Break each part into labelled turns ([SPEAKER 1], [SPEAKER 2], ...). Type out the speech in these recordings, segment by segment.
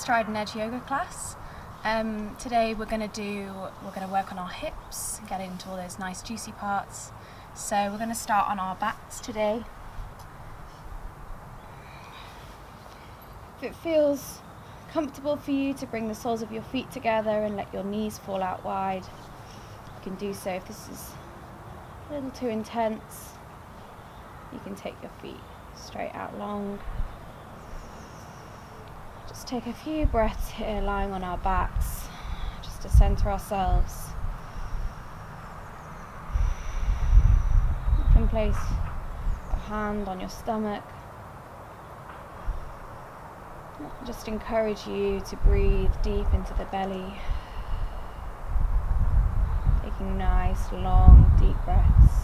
[SPEAKER 1] Stride and Edge yoga class. Today we're going to work on our hips, get into all those nice juicy parts. So we're going to start on our backs today. If it feels comfortable for you to bring the soles of your feet together and let your knees fall out wide, you can do so. If this is a little too intense, you can take your feet straight out long. Just take a few breaths here, lying on our backs, just to center ourselves. You can place a hand on your stomach. Just encourage you to breathe deep into the belly, taking nice, long, deep breaths.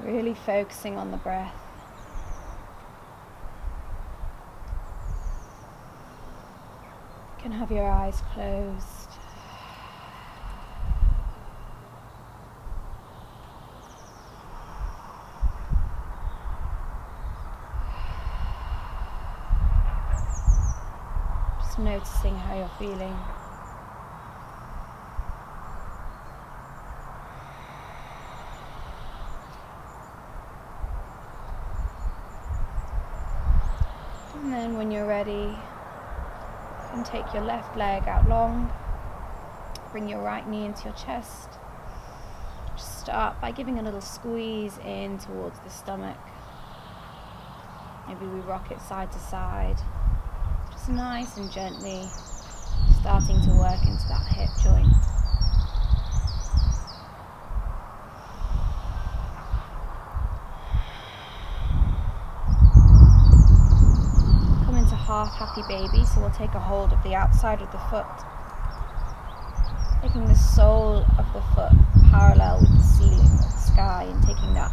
[SPEAKER 1] Really focusing on the breath. You can have your eyes closed. Just noticing how you're feeling. And then when you're ready, you can take your left leg out long, bring your right knee into your chest. Just start by giving a little squeeze in towards the stomach. Maybe we rock it side to side, just nice and gently, starting to work into that hip joint. Half happy baby, so we'll take a hold of the outside of the foot, taking the sole of the foot parallel with the ceiling of the sky, and taking that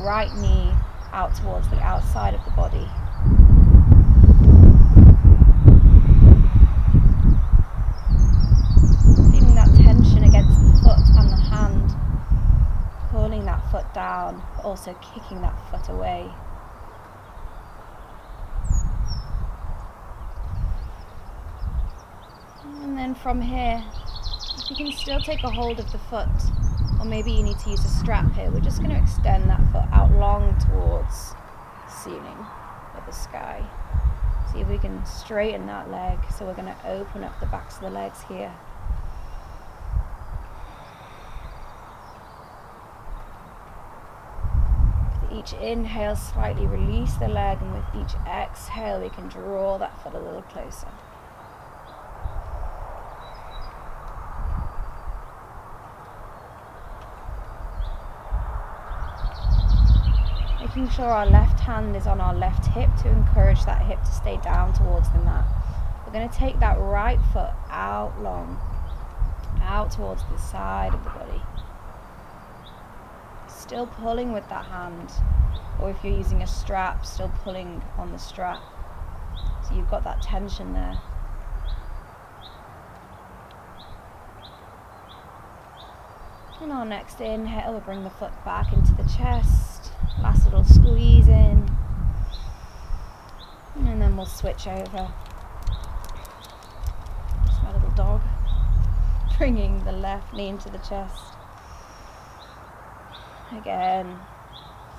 [SPEAKER 1] right knee out towards the outside of the body. Feeling that tension against the foot and the hand, pulling that foot down, but also kicking that foot away. And then from here, if you can still take a hold of the foot, or maybe you need to use a strap here, we're just going to extend that foot out long towards the ceiling of the sky. See if we can straighten that leg. So we're going to open up the backs of the legs here. With each inhale, slightly release the leg, and with each exhale, we can draw that foot a little closer. Making sure our left hand is on our left hip to encourage that hip to stay down towards the mat. We're going to take that right foot out long, out towards the side of the body. Still pulling with that hand, or if you're using a strap, still pulling on the strap. So you've got that tension there. On our next inhale, we'll bring the foot back into the chest. Last little squeeze in, and then we'll switch over. Just my little dog, bringing the left knee into the chest. Again,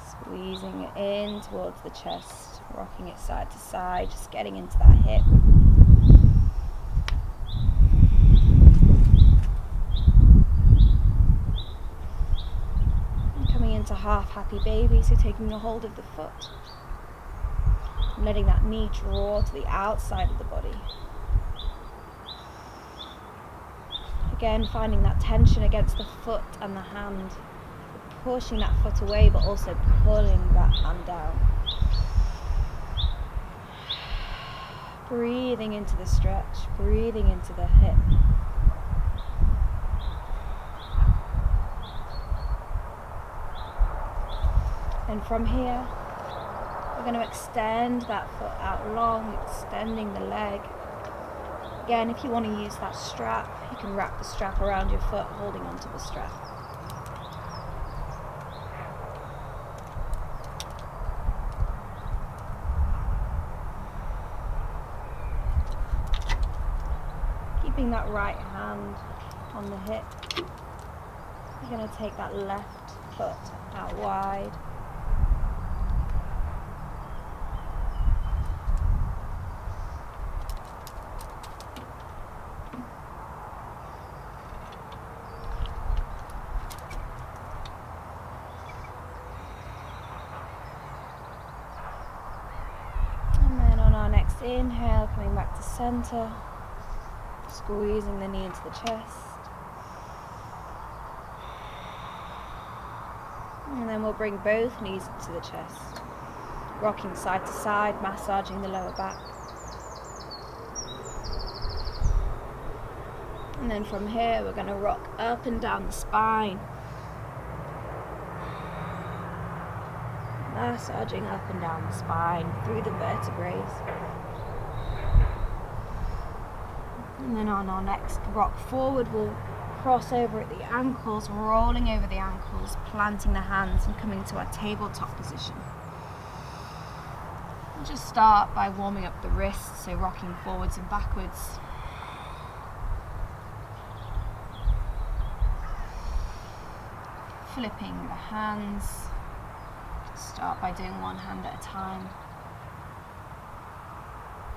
[SPEAKER 1] squeezing it in towards the chest, rocking it side to side, just getting into that hip. Into half happy baby, so taking a hold of the foot and letting that knee draw to the outside of the body. Again, finding that tension against the foot and the hand, pushing that foot away but also pulling that hand down. Breathing into the stretch, breathing into the hip. And from here, we're going to extend that foot out long, extending the leg. Again, if you want to use that strap, you can wrap the strap around your foot, holding onto the strap. keeping that right hand on the hip. You're going to take that left foot out wide. Inhale, coming back to center, squeezing the knee into the chest. And then we'll bring both knees into the chest, rocking side to side, massaging the lower back. And then from here, we're going to rock up and down the spine, massaging up and down the spine through the vertebrae. And then on our next rock forward, we'll cross over at the ankles, rolling over the ankles, planting the hands and coming to our tabletop position. We'll just start by warming up the wrists, so rocking forwards and backwards. Flipping the hands. Start by doing one hand at a time.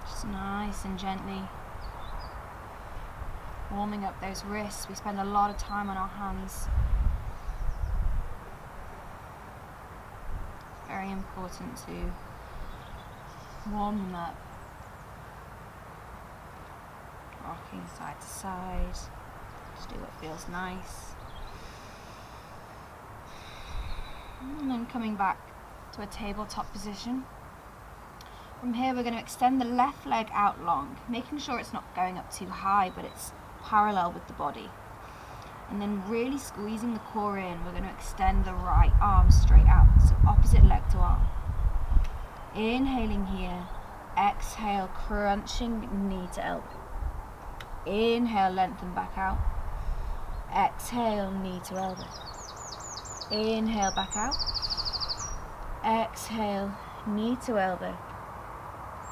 [SPEAKER 1] Just nice and gently. Warming up those wrists. We spend a lot of time on our hands. Very important to warm them up. Rocking side to side. Just do what feels nice. And then coming back to a tabletop position. From here we're going to extend the left leg out long, making sure it's not going up too high, but it's parallel with the body. And then really squeezing the core in, we're going to extend the right arm straight out, so opposite leg to arm. Inhaling here, exhale, crunching knee to elbow. Inhale, lengthen back out. Exhale, knee to elbow. Inhale, back out. Exhale, knee to elbow.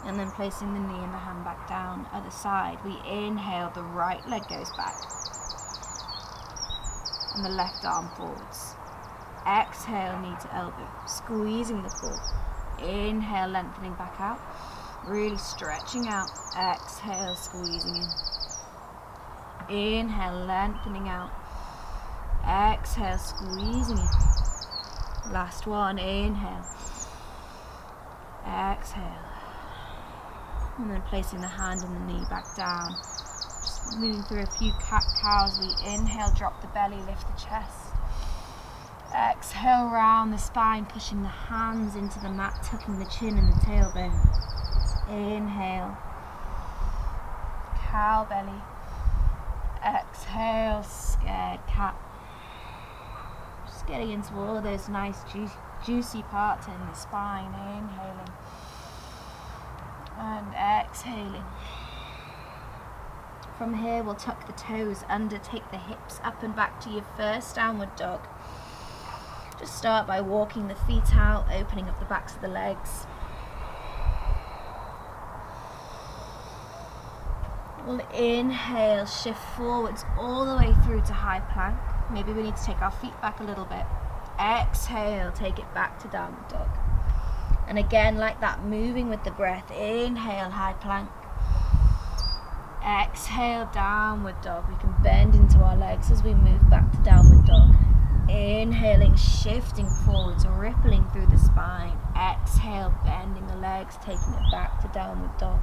[SPEAKER 1] And then placing the knee and the hand back down. Other side, we inhale, the right leg goes back. And the left arm forwards. Exhale, knee to elbow. Squeezing the core. Inhale, lengthening back out. Really stretching out. Exhale, squeezing in. Inhale, lengthening out. Exhale, squeezing in. Last one, inhale. Exhale. And then placing the hand and the knee back down. Just moving through a few cat-cows. We inhale, drop the belly, lift the chest. Exhale, round the spine, pushing the hands into the mat, tucking the chin and the tailbone. Inhale. Cow belly. Exhale, scared cat. Just getting into all of those nice juicy parts in the spine. Inhaling. And exhaling. From here we'll tuck the toes under, take the hips up and back to your first downward dog. Just start by walking the feet out, opening up the backs of the legs. We'll inhale, shift forwards all the way through to high plank. Maybe we need to take our feet back a little bit. Exhale, take it back to downward dog. And again, like that, moving with the breath. Inhale, high plank. Exhale, downward dog. We can bend into our legs as we move back to downward dog. Inhaling, shifting forwards, rippling through the spine. Exhale, bending the legs, taking it back to downward dog.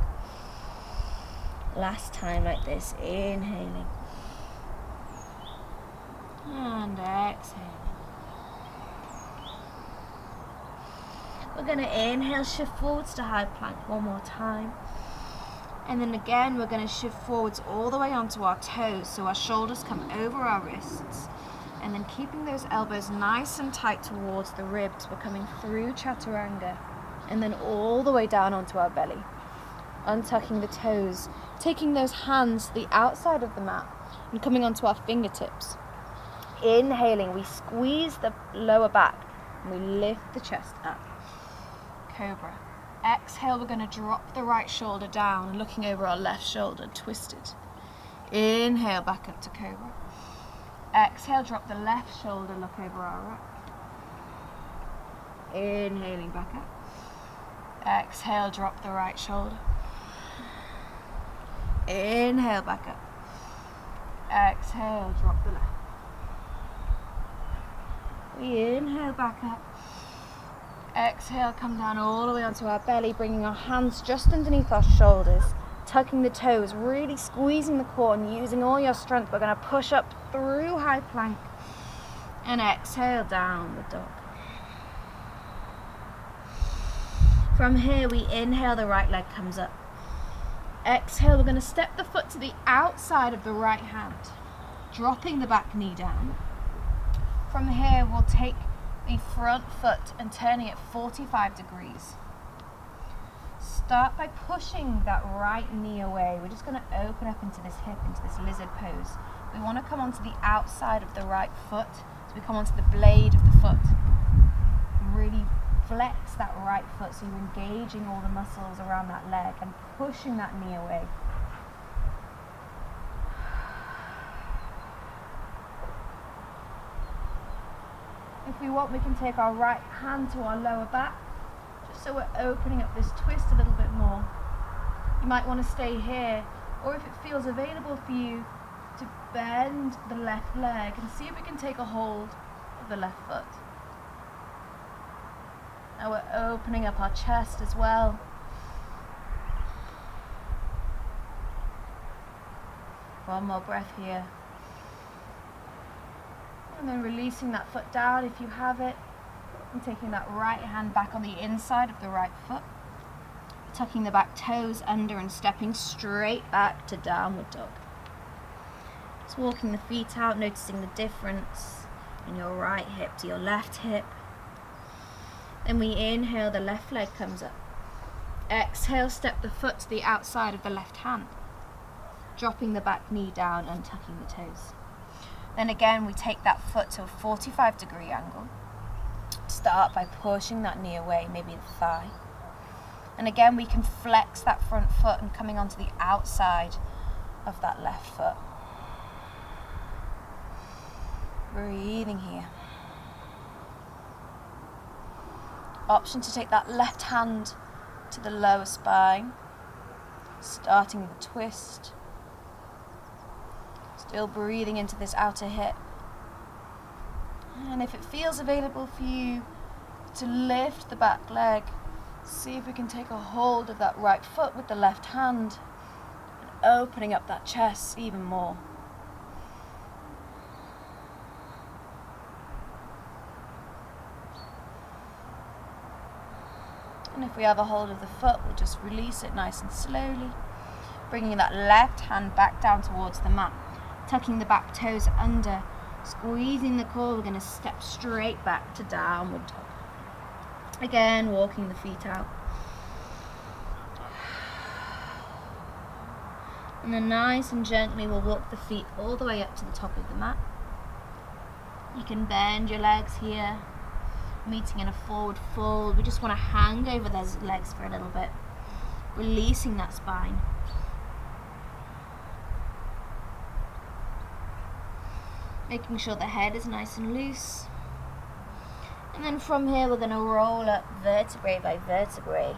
[SPEAKER 1] Last time like this, inhaling. And exhaling. We're going to inhale, shift forwards to high plank one more time. And then again, we're going to shift forwards all the way onto our toes, so our shoulders come over our wrists. And then keeping those elbows nice and tight towards the ribs, we're coming through chaturanga. And then all the way down onto our belly. Untucking the toes, taking those hands to the outside of the mat and coming onto our fingertips. Inhaling, we squeeze the lower back and we lift the chest up. Cobra. Exhale, we're going to drop the right shoulder down, looking over our left shoulder, twisted. Inhale, back up to cobra. Exhale, drop the left shoulder, look over our rack. Inhaling back up. Exhale, drop the right shoulder. Inhale, back up. Exhale, drop the left. We inhale, back up. Exhale, come down all the way onto our belly, bringing our hands just underneath our shoulders, tucking the toes, really squeezing the core and using all your strength. We're going to push up through high plank and exhale, downward dog. From here, we inhale, the right leg comes up. Exhale, we're going to step the foot to the outside of the right hand, dropping the back knee down. From here, we'll take the front foot and turning it 45 degrees. Start by pushing that right knee away. We're just going to open up into this hip, into this lizard pose. We want to come onto the outside of the right foot, so we come onto the blade of the foot. Really flex that right foot, so you're engaging all the muscles around that leg and pushing that knee away. If we want, we can take our right hand to our lower back, just so we're opening up this twist a little bit more. You might want to stay here, or if it feels available for you, to bend the left leg and see if we can take a hold of the left foot. Now we're opening up our chest as well. One more breath here. And then releasing that foot down if you have it. And taking that right hand back on the inside of the right foot. Tucking the back toes under and stepping straight back to downward dog. Just walking the feet out, noticing the difference in your right hip to your left hip. Then we inhale, the left leg comes up. Exhale, step the foot to the outside of the left hand. Dropping the back knee down and tucking the toes. Then again, we take that foot to a 45-degree angle. Start by pushing that knee away, maybe the thigh. And again, we can flex that front foot and coming onto the outside of that left foot. Breathing here. Option to take that left hand to the lower spine, starting with a twist. Still breathing into this outer hip. And if it feels available for you to lift the back leg, see if we can take a hold of that right foot with the left hand and opening up that chest even more. And if we have a hold of the foot, we'll just release it nice and slowly, bringing that left hand back down towards the mat, tucking the back toes under, squeezing the core. We're going to step straight back to downward dog. Again, walking the feet out. And then nice and gently we'll walk the feet all the way up to the top of the mat. You can bend your legs here, meeting in a forward fold. We just want to hang over those legs for a little bit, releasing that spine. Making sure the head is nice and loose. And then from here we're going to roll up vertebrae by vertebrae.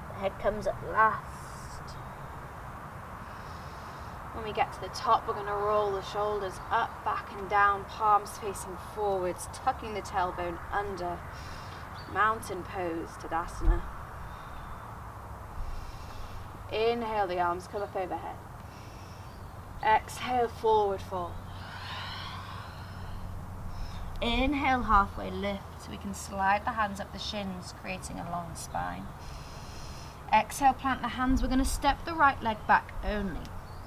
[SPEAKER 1] The head comes up last. When we get to the top, we're going to roll the shoulders up, back and down, palms facing forwards, tucking the tailbone under. Mountain pose, Tadasana. Inhale, the arms come up overhead. Exhale, forward fold. Inhale, halfway lift, so we can slide the hands up the shins, creating a long spine. Exhale, plant the hands. We're going to step the right leg back only.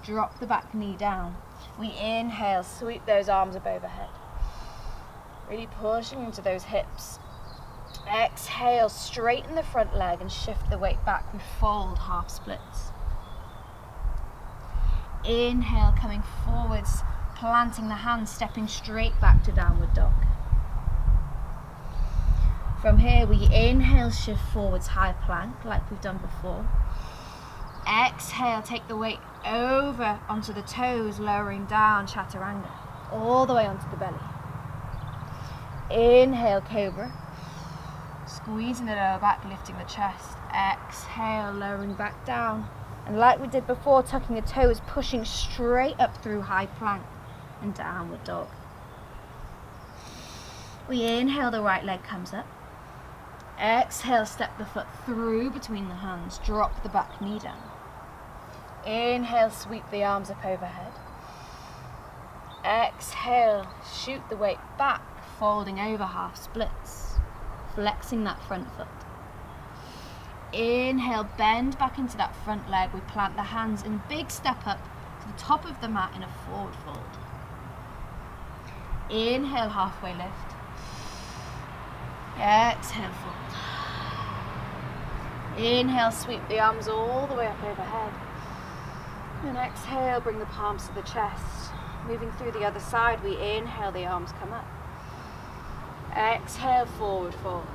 [SPEAKER 1] Drop the back knee down. We inhale, sweep those arms up overhead. Really pushing into those hips. Exhale, straighten the front leg and shift the weight back. We fold, half splits. Inhale, coming forwards, planting the hands, stepping straight back to downward dog. From here, we inhale, shift forwards, high plank, like we've done before. Exhale, take the weight over onto the toes, lowering down, chaturanga, all the way onto the belly. Inhale, cobra. Squeezing the lower back, lifting the chest. Exhale, lowering back down. And like we did before, tucking the toes, pushing straight up through high plank and downward dog. We inhale, the right leg comes up. Exhale, step the foot through between the hands, drop the back knee down. Inhale, sweep the arms up overhead. Exhale, shoot the weight back, folding over half splits, flexing that front foot. Inhale, bend back into that front leg. We plant the hands and big step up to the top of the mat in a forward fold. Inhale, halfway lift. Exhale, fold. Inhale, sweep the arms all the way up overhead. And exhale, bring the palms to the chest. Moving through the other side, we inhale, the arms come up. Exhale, forward fold.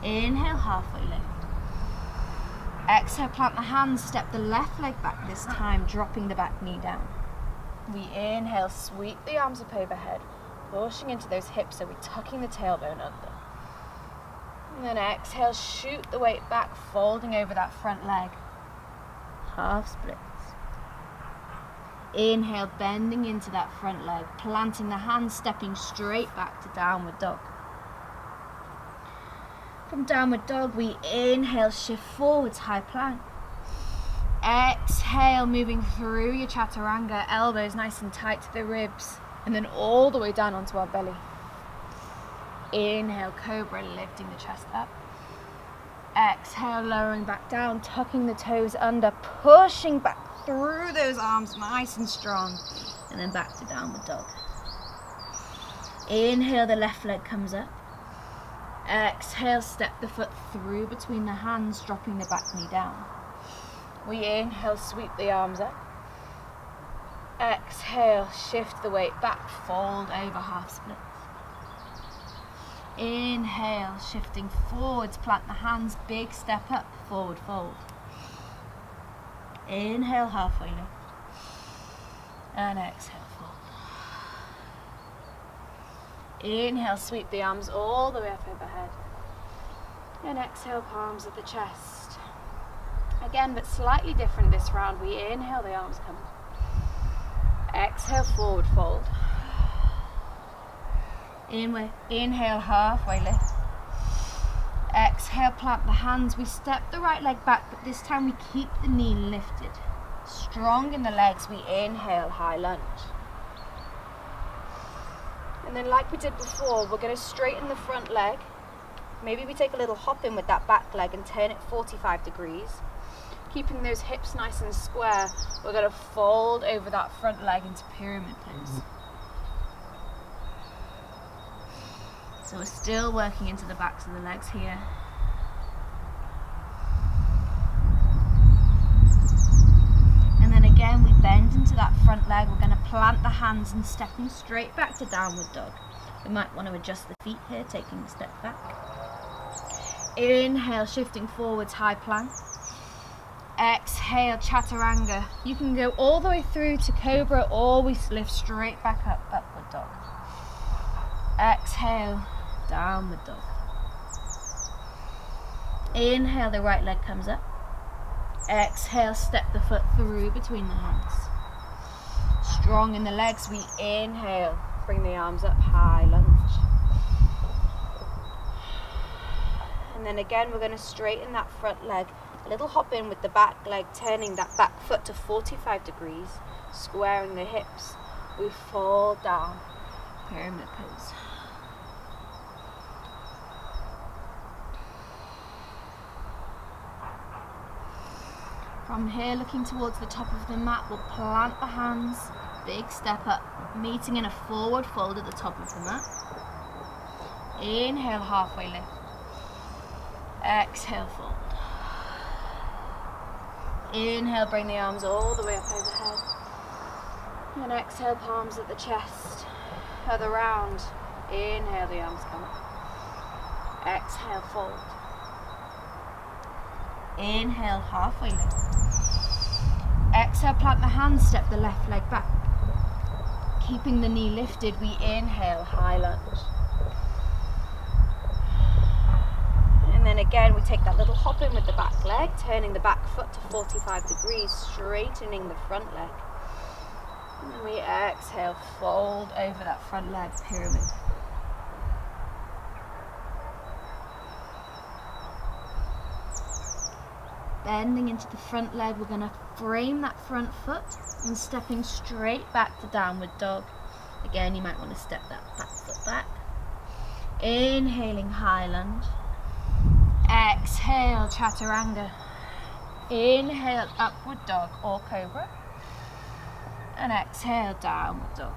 [SPEAKER 1] Inhale, halfway lift. Exhale, plant the hands, step the left leg back this time, dropping the back knee down. We inhale, sweep the arms up overhead, pushing into those hips, so we're tucking the tailbone under. And then exhale, shoot the weight back, folding over that front leg. Half splits. Inhale, bending into that front leg, planting the hands, stepping straight back to downward dog. From downward dog, we inhale, shift forwards, high plank. Exhale, moving through your chaturanga, elbows nice and tight to the ribs, and then all the way down onto our belly. Inhale, cobra, lifting the chest up. Exhale, lowering back down, tucking the toes under, pushing back through those arms nice and strong, and then back to downward dog. Inhale, the left leg comes up. Exhale, step the foot through between the hands, dropping the back knee down. We inhale, sweep the arms up. Exhale, shift the weight back, fold over half splits. Inhale, shifting forwards, plant the hands, big step up, forward fold. Inhale, halfway lift. And exhale, fold. Inhale, sweep the arms all the way up overhead. And exhale, palms at the chest. Again, but slightly different this round. We inhale, the arms come up. Exhale, forward fold. Inhale, halfway lift. Exhale, plant the hands. We step the right leg back, but this time we keep the knee lifted. Strong in the legs, we inhale, high lunge. And then like we did before, we're going to straighten the front leg. Maybe we take a little hop in with that back leg and turn it 45 degrees. Keeping those hips nice and square, we're going to fold over that front leg into pyramid pose. So we're still working into the backs of the legs here. And then again, we bend into that front leg. We're going to plant the hands and stepping straight back to downward dog. We might want to adjust the feet here, taking a step back. Inhale, shifting forwards, high plank. Exhale, chaturanga. You can go all the way through to cobra, or we lift straight back up, upward dog. Exhale, downward dog. Inhale, the right leg comes up. Exhale, step the foot through between the hands. Strong in the legs, we inhale, bring the arms up, high lunge. And then again, we're going to straighten that front leg. A little hop in with the back leg, turning that back foot to 45 degrees, squaring the hips. We fall down, pyramid pose. From here, looking towards the top of the mat, we'll plant the hands, big step up, meeting in a forward fold at the top of the mat. Inhale, halfway lift. Exhale, fold. Inhale, bring the arms all the way up overhead. And exhale, palms at the chest. Other round. Inhale, the arms come up. Exhale, fold. Inhale, halfway lift. Exhale, plant the hands, step the left leg back. Keeping the knee lifted, we inhale, high lunge. And then again, we take that little hop in with the back leg, turning the back foot to 45 degrees, straightening the front leg. And then we exhale, fold over that front leg, pyramid. Bending into the front leg, we're going to frame that front foot and stepping straight back to downward dog. Again, you might want to step that back foot back. Inhaling, high lunge. Exhale, chaturanga. Inhale, upward dog or cobra. And exhale, downward dog.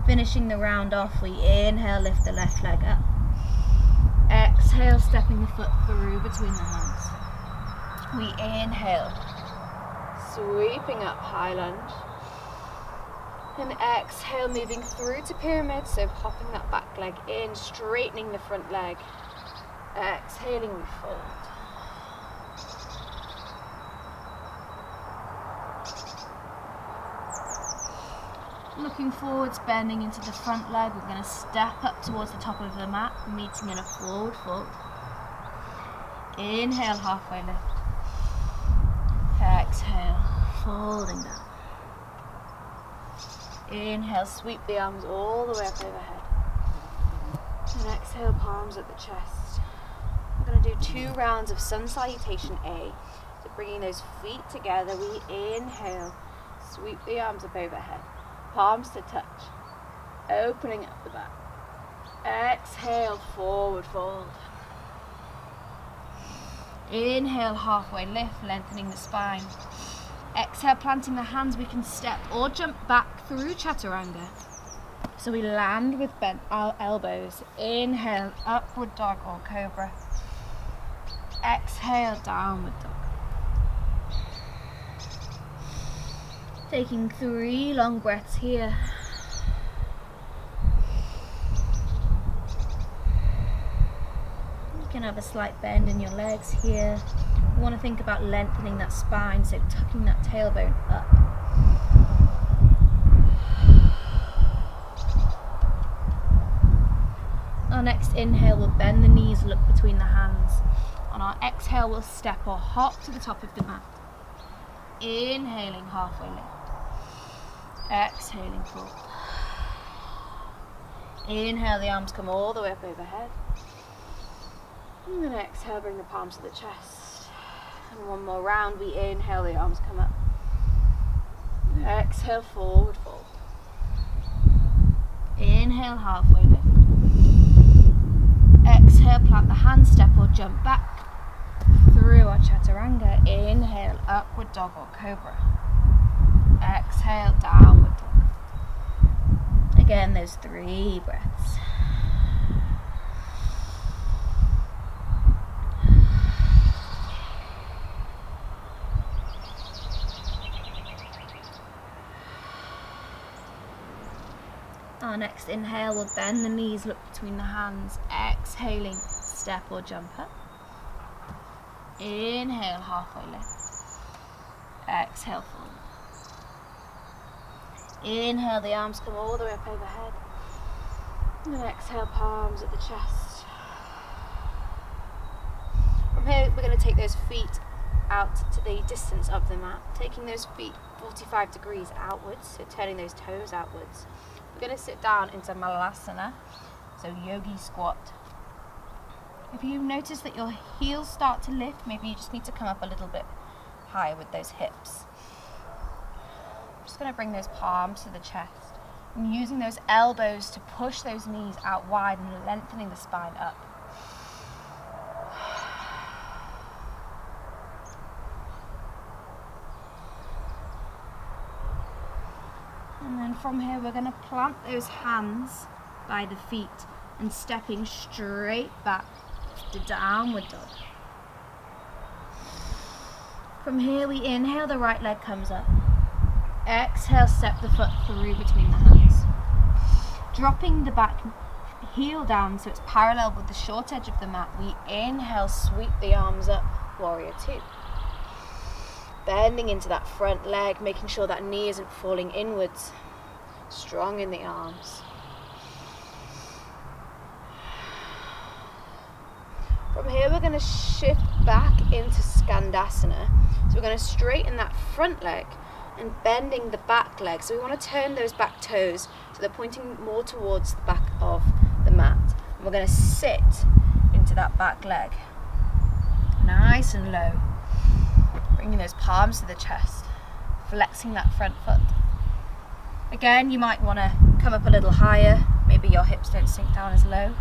[SPEAKER 1] Finishing the round off, we inhale, lift the left leg up. Exhale, stepping the foot through between the hands. We inhale, sweeping up, high lunge. And exhale, moving through to pyramid, so popping that back leg in, straightening the front leg. Exhaling, we fold. Looking forwards, bending into the front leg, we're going to step up towards the top of the mat, meeting in a forward fold. Inhale, halfway lift. Exhale, folding down. Inhale, sweep the arms all the way up overhead. And exhale, palms at the chest. We're going to do 2 rounds of sun salutation A. So bringing those feet together, we inhale, sweep the arms up overhead. Palms to touch, opening up the back. Exhale, forward fold. Inhale, halfway lift, lengthening the spine. Exhale, planting the hands, we can step or jump back through chaturanga. So we land with bent our elbows. Inhale, upward dog or cobra. Exhale, downward dog. Taking 3 long breaths here. You can have a slight bend in your legs here. You want to think about lengthening that spine, so tucking that tailbone up. Our next inhale, we'll bend the knees, look between the hands. On our exhale, we'll step or hop to the top of the mat. Inhaling, halfway lift. Exhaling, fold. Inhale, the arms come all the way up overhead. And then exhale, bring the palms to the chest. And one more round, we inhale, the arms come up. Exhale, forward fold. Inhale, halfway lift. Exhale, plant the hand, step or jump back through our chaturanga. Inhale, upward dog or cobra. Exhale, downward dog. Again, those 3 breaths. Our next inhale, we'll bend the knees, look between the hands. Exhaling, step or jump up. Inhale, halfway lift. Exhale, forward. Inhale, the arms come all the way up overhead. And then exhale, palms at the chest. From here, we're going to take those feet out to the distance of the mat, taking those feet 45 degrees outwards, so turning those toes outwards. We're going to sit down into Malasana, so Yogi Squat. If you notice that your heels start to lift, maybe you just need to come up a little bit higher with those hips. I'm just going to bring those palms to the chest and using those elbows to push those knees out wide and lengthening the spine up. And then from here we're going to plant those hands by the feet and stepping straight back to downward dog. From here we inhale, the right leg comes up. Exhale, step the foot through between the hands. Dropping the back heel down so it's parallel with the short edge of the mat. We inhale, sweep the arms up, warrior two. Bending into that front leg, making sure that knee isn't falling inwards. Strong in the arms. From here we're going to shift back into Skandasana. So we're going to straighten that front leg and bending the back leg. So we want to turn those back toes so they're pointing more towards the back of the mat. And we're going to sit into that back leg. Nice and low. Bringing those palms to the chest. Flexing that front foot. Again, you might want to come up a little higher. Maybe your hips don't sink down as low.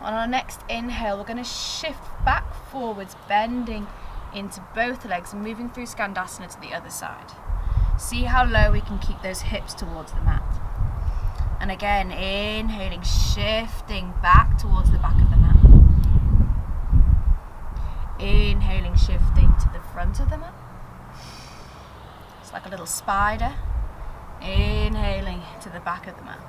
[SPEAKER 1] On our next inhale, we're going to shift back forwards, bending into both legs and moving through Skandasana to the other side. See how low we can keep those hips towards the mat. And again, inhaling, shifting back towards the back of the mat. Inhaling, shifting to the front of the mat. It's like a little spider. Inhaling to the back of the mat.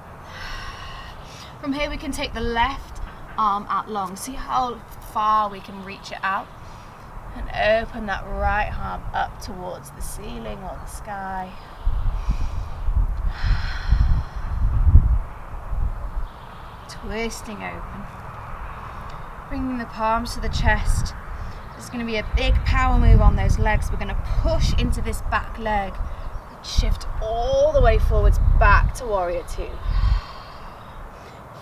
[SPEAKER 1] From here we can take the left arm out long. See how far we can reach it out. And open that right arm up towards the ceiling or the sky. Twisting open. Bringing the palms to the chest. There's going to be a big power move on those legs. We're going to push into this back leg. Shift all the way forwards back to warrior two.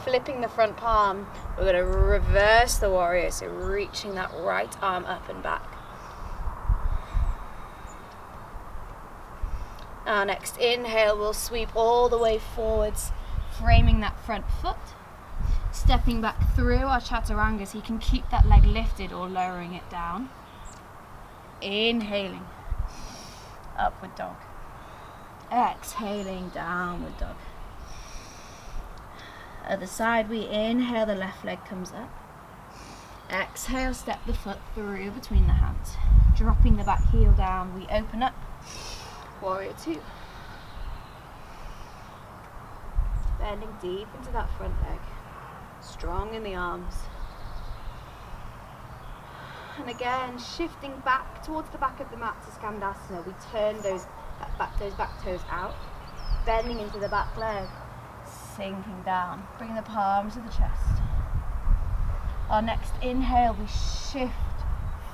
[SPEAKER 1] Flipping the front palm, we're going to reverse the warrior, so reaching that right arm up and back. Our next inhale, we'll sweep all the way forwards, framing that front foot, stepping back through our chaturanga so you can keep that leg lifted or lowering it down. Inhaling, upward dog. Exhaling, downward dog. Other side, we inhale, the left leg comes up. Exhale, step the foot through between the hands. Dropping the back heel down, we open up. Warrior two. Bending deep into that front leg. Strong in the arms. And again, shifting back towards the back of the mat to Skandasana. We turn those back toes out. Bending into the back leg. Sinking down, bring the palms to the chest. Our next inhale, we shift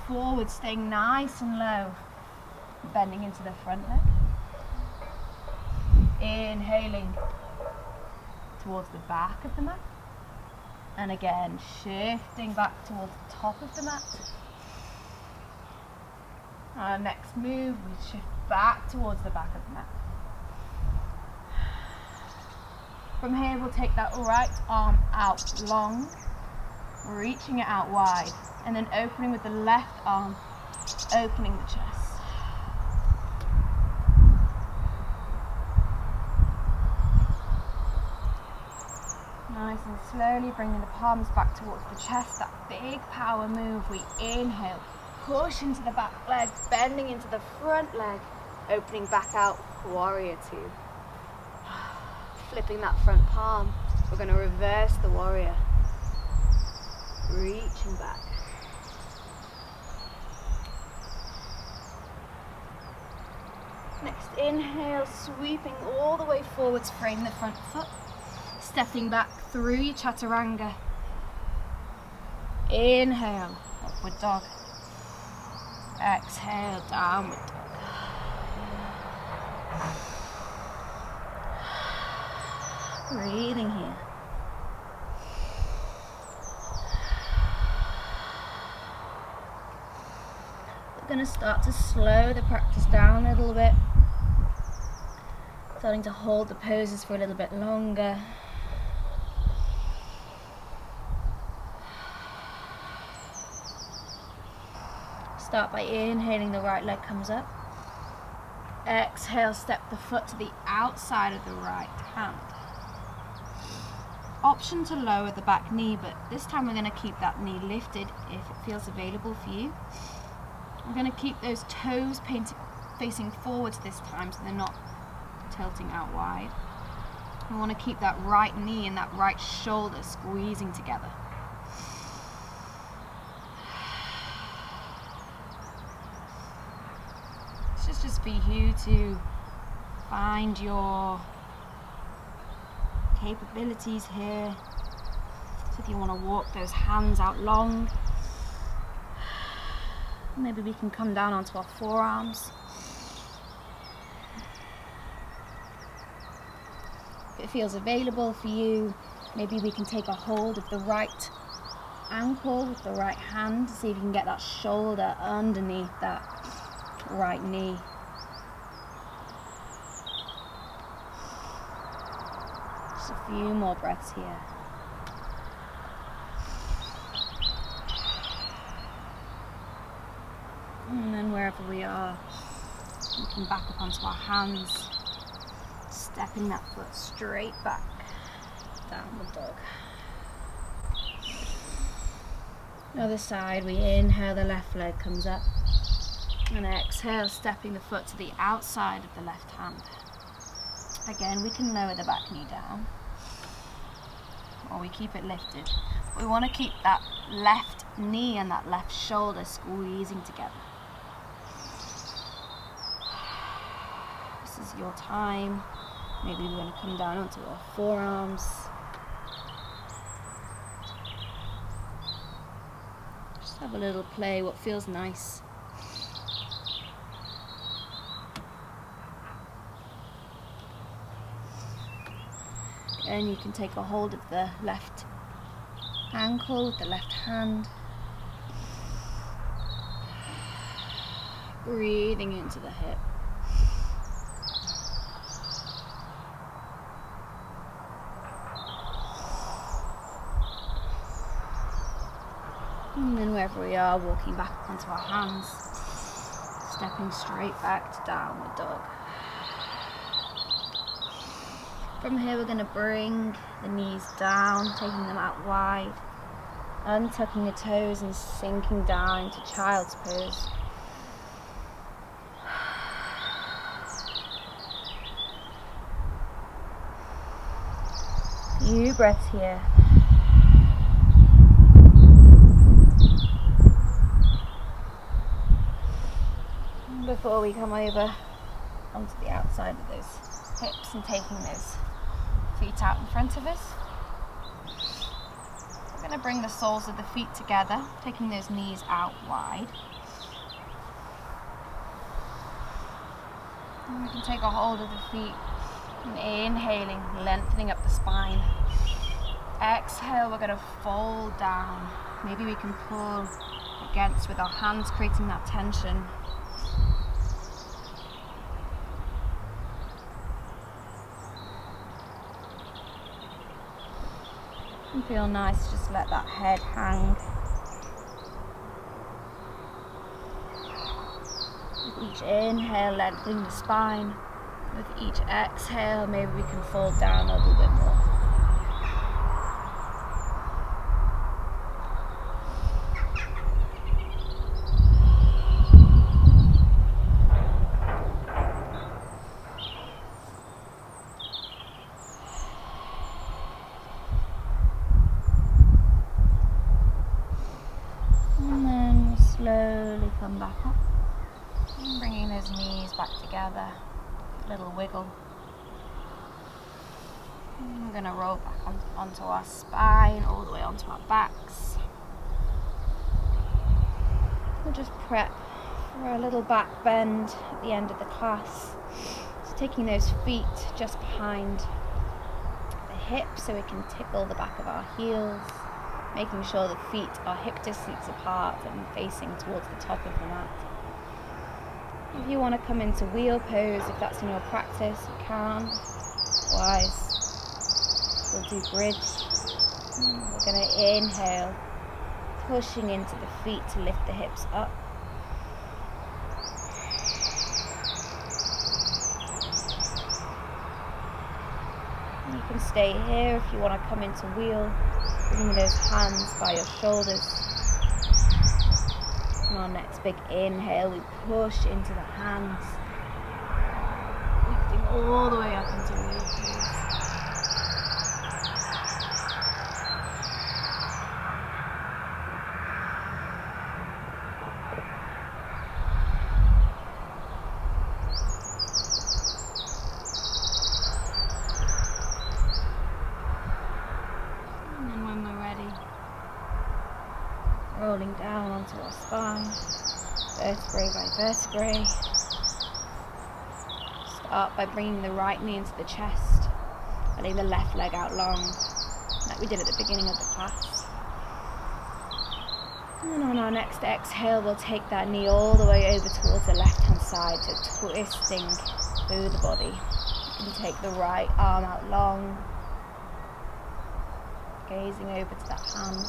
[SPEAKER 1] forward, staying nice and low, bending into the front leg. Inhaling towards the back of the mat. And again, shifting back towards the top of the mat. Our next move, we shift back towards the back of the mat. From here, we'll take that right arm out long, reaching it out wide, and then opening with the left arm, opening the chest. Nice and slowly bringing the palms back towards the chest, that big power move. We inhale, push into the back leg, bending into the front leg, opening back out, warrior two. Flipping that front palm, we're going to reverse the warrior. Reaching back. Next inhale, sweeping all the way forwards, frame the front foot. Stepping back through your chaturanga. Inhale, upward dog. Exhale, downward dog. Breathing here. We're going to start to slow the practice down a little bit. Starting to hold the poses for a little bit longer. Start by inhaling, the right leg comes up. Exhale, step the foot to the outside of the right hand. Option to lower the back knee, but this time we're going to keep that knee lifted if it feels available for you. We're going to keep those toes facing forwards this time so they're not tilting out wide. We want to keep that right knee and that right shoulder squeezing together. This is just for you to find your capabilities here. So if you want to walk those hands out long, maybe we can come down onto our forearms. If it feels available for you, maybe we can take a hold of the right ankle with the right hand to see if you can get that shoulder underneath that right knee. Just a few more breaths here. And then wherever we are, we can back up onto our hands, stepping that foot straight back, downward dog. Other side, we inhale, the left leg comes up, and exhale, stepping the foot to the outside of the left hand. Again, we can lower the back knee down, or we keep it lifted. We want to keep that left knee and that left shoulder squeezing together. This is your time. Maybe we're going to come down onto our forearms. Just have a little play, what feels nice. And you can take a hold of the left ankle with the left hand. Breathing into the hip. And then wherever we are, walking back up onto our hands, stepping straight back to downward dog. From here we're going to bring the knees down, taking them out wide, untucking the toes and sinking down into child's pose. Few breaths here. Before we come over onto the outside of those hips and taking those feet out in front of us, we're going to bring the soles of the feet together, taking those knees out wide. And we can take a hold of the feet and inhaling, lengthening up the spine. Exhale, we're going to fold down. Maybe we can pull against with our hands, creating that tension. And feel nice, just let that head hang. With each inhale, lengthening the spine. With each exhale, maybe we can fold down a little bit more. Slowly come back up, and bringing those knees back together, a little wiggle. And we're going to roll back onto our spine, all the way onto our backs. We'll just prep for a little back bend at the end of the class. So taking those feet just behind the hips so we can tickle the back of our heels. Making sure the feet are hip distance apart and facing towards the top of the mat. If you want to come into wheel pose, if that's in your practice, you can. Otherwise, we'll do bridge. We're going to inhale, pushing into the feet to lift the hips up. And you can stay here if you want to come into wheel. Bringing those hands by your shoulders. On our next big inhale, we push into the hands. Lifting all the way up into wheel pose. rolling down onto our spine, vertebrae by vertebrae. Start by bringing the right knee into the chest, letting the left leg out long, like we did at the beginning of the class. And then on our next exhale, we'll take that knee all the way over towards the left-hand side, so twisting through the body. You can take the right arm out long, gazing over to that hand.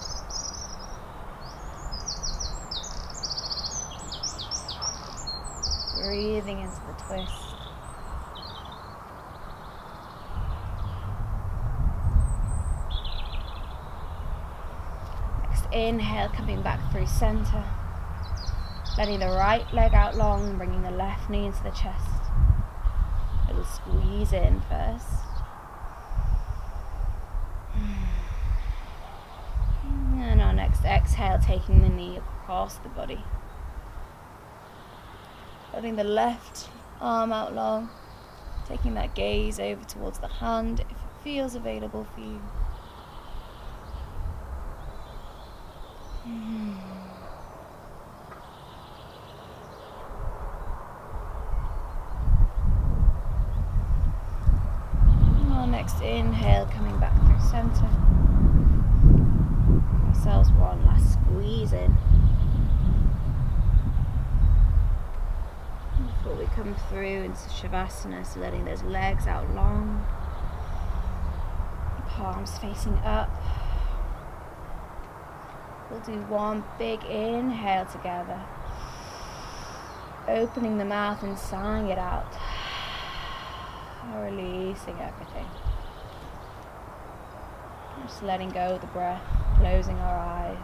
[SPEAKER 1] Breathing into the twist. Next, inhale, coming back through center. Letting the right leg out long, bringing the left knee into the chest. Little squeeze in first. And our next exhale, taking the knee across the body. Holding the left arm out long, taking that gaze over towards the hand if it feels available for you. Our next inhale, coming back through center. Ourselves one last squeeze in. Before we come through into Shavasana, so letting those legs out long, palms facing up. We'll do one big inhale together, opening the mouth and sighing it out, releasing everything. Just letting go of the breath, closing our eyes.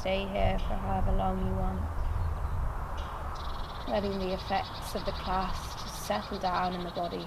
[SPEAKER 1] Stay here for however long you want, letting the effects of the class just settle down in the body.